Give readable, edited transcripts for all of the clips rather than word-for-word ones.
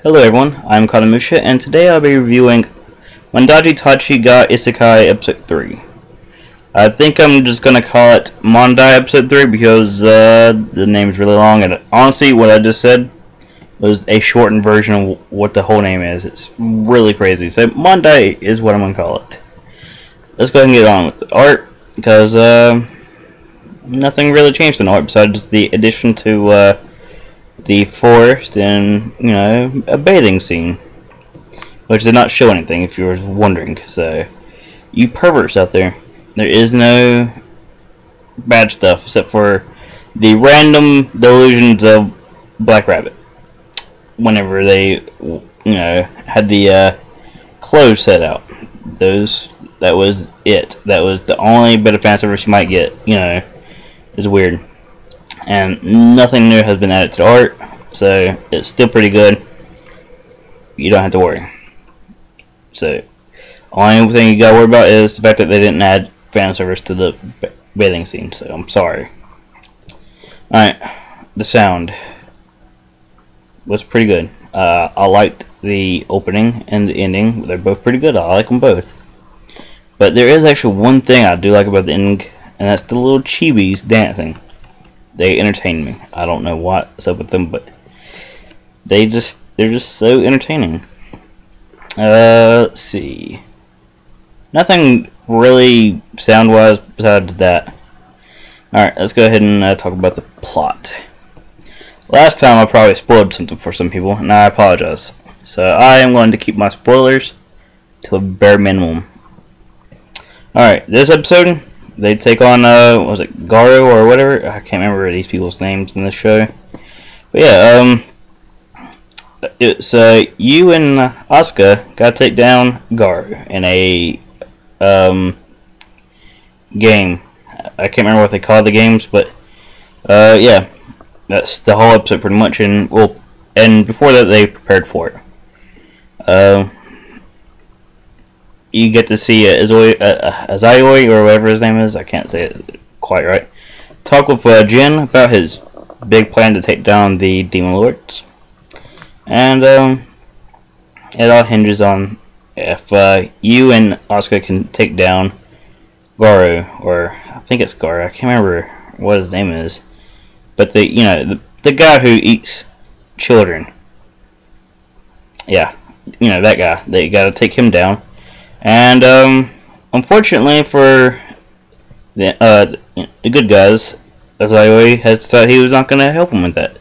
Hello everyone, I'm Kanamusha, and today I'll be reviewing Mondaiji-tachi ga Isekai Episode 3. I think I'm just gonna call it Mondai Episode 3 because the name's really long, and honestly what I just said was a shortened version of what the whole name is. It's really crazy, so Mondai is what I'm gonna call it. Let's go ahead and get on with the art, because nothing really changed in the art besides the addition to the forest and, you know, a bathing scene, which did not show anything if you were wondering. So, you perverts out there, there is no bad stuff except for the random delusions of Black Rabbit whenever they, you know, had the clothes set out. That was it. That was the only bit of fan service you might get. You know, it's weird. And nothing new has been added to the art, so it's still pretty good. You don't have to worry. So, only thing you gotta worry about is the fact that they didn't add fan service to the bathing scene, so I'm sorry. Alright, the sound was pretty good. I liked the opening and the ending. They're both pretty good. I like them both. But there is actually one thing I do like about the ending, and that's the little chibis dancing. They entertain me. I don't know what's up with them, but they're just so entertaining. Let's see. Nothing really sound-wise besides that. Alright, let's go ahead and talk about the plot. Last time I probably spoiled something for some people, and I apologize. So I am going to keep my spoilers to a bare minimum. Alright, this episode, they take on, was it Garo or whatever? I can't remember these people's names in this show. But yeah, it's, you and Asuka gotta take down Garo in a, game. I can't remember what they call the games, but, yeah. That's the whole episode pretty much, and, well, and before that they prepared for it. You get to see Azayoi, or whatever his name is, I can't say it quite right, talk with Jin about his big plan to take down the Demon Lords. And it all hinges on if you and Asuka can take down Garo, or I think it's Garo, I can't remember what his name is, but the guy who eats children. Yeah, you know, that guy. They gotta take him down. And unfortunately for the good guys, Azayoi has decided he was not going to help him with that.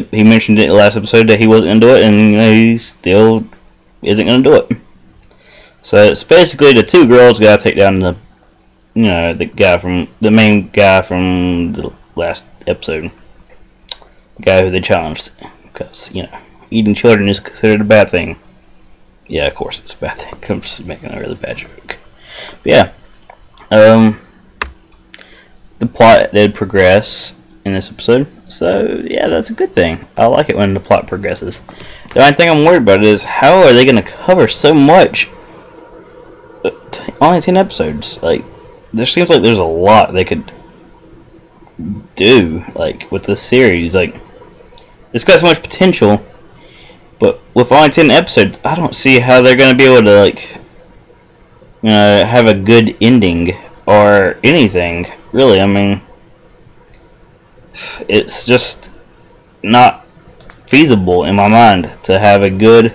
He mentioned it last episode that he wasn't going to do it, and he still isn't going to do it. So it's basically the two girls got to take down the main guy from the last episode, the guy who they challenged, because eating children is considered a bad thing. Yeah, of course it's a bad thing. I'm just making a really bad joke. But yeah, the plot did progress in this episode, so yeah, that's a good thing. I like it when the plot progresses. The only thing I'm worried about is how are they going to cover so much? Only 10 episodes. Like, there seems like there's a lot they could do, like, with this series. Like, it's got so much potential. But with only 10 episodes, I don't see how they're going to be able to, like, have a good ending or anything, really. I mean, it's just not feasible in my mind to have a good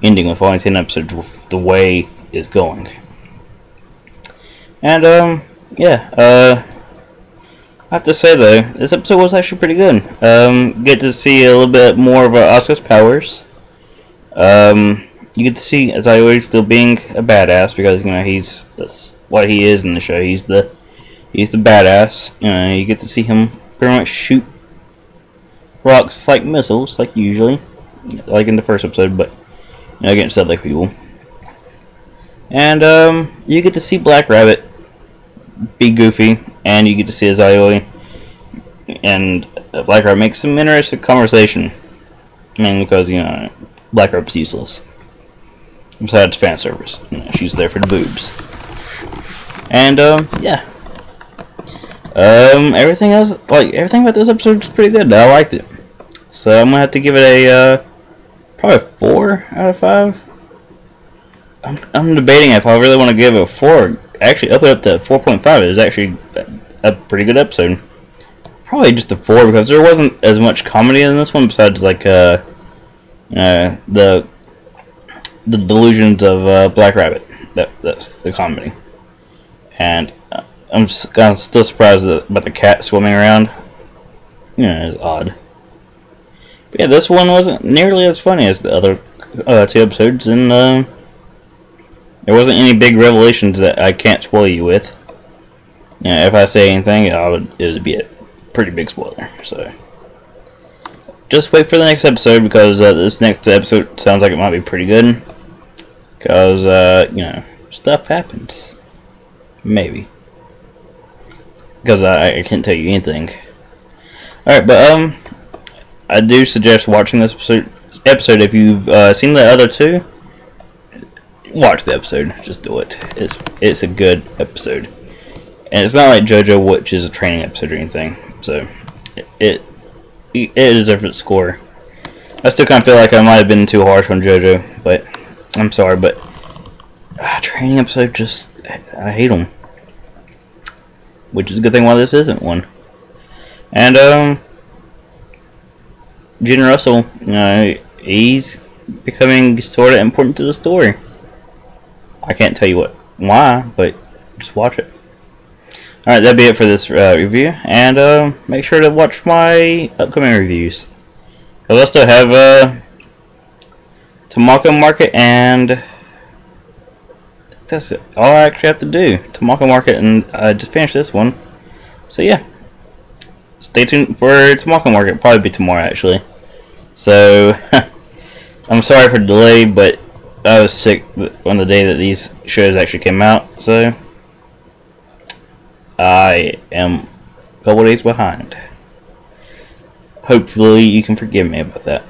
ending with only 10 episodes with the way it's going. And, yeah, I have to say though, this episode was actually pretty good. Get to see a little bit more of Asuka's powers. You get to see Azayoi still being a badass, because that's what he is in the show. He's the badass. You get to see him pretty much shoot rocks like missiles, like usually, like in the first episode, but against other people. And you get to see Black Rabbit be goofy, and you get to see Azayoi and Black Rabbit make some interesting conversation. I mean, because Black Rabbit's useless. Besides fan service, she's there for the boobs. And yeah, everything else, like everything about this episode is pretty good. I liked it, so I'm gonna have to give it a probably 4 out of 5. I'm debating if I really want to give it a 4. Actually, up it up to 4.5. It was actually a pretty good episode. Probably just a 4 because there wasn't as much comedy in this one besides like the delusions of Black Rabbit. That's the comedy. And I'm still surprised about the cat swimming around. It's odd. But yeah, this one wasn't nearly as funny as the other 2 episodes, and there wasn't any big revelations that I can't spoil you with. If I say anything, it would be a pretty big spoiler. So just wait for the next episode, because this next episode sounds like it might be pretty good. Because stuff happens. Maybe. Because I can't tell you anything. Alright, but I do suggest watching this episode if you've seen the other 2. Watch the episode. Just do it. It's a good episode. And it's not like JoJo, which is a training episode or anything. So it deserves its score. I still kind of feel like I might have been too harsh on JoJo, but I'm sorry, but training episode, I hate them. Which is a good thing why this isn't one. And Gene Russell, he's becoming sort of important to the story. I can't tell you why, but just watch it. Alright, that'll be it for this review, and make sure to watch my upcoming reviews. Because I still have Tamako Market, and that's all I actually have to do. Tamako Market, and I just finished this one. So yeah, stay tuned for Tamako Market. Probably be tomorrow, actually. So I'm sorry for the delay, but I was sick on the day that these shows actually came out, so I am a couple days behind. Hopefully you can forgive me about that.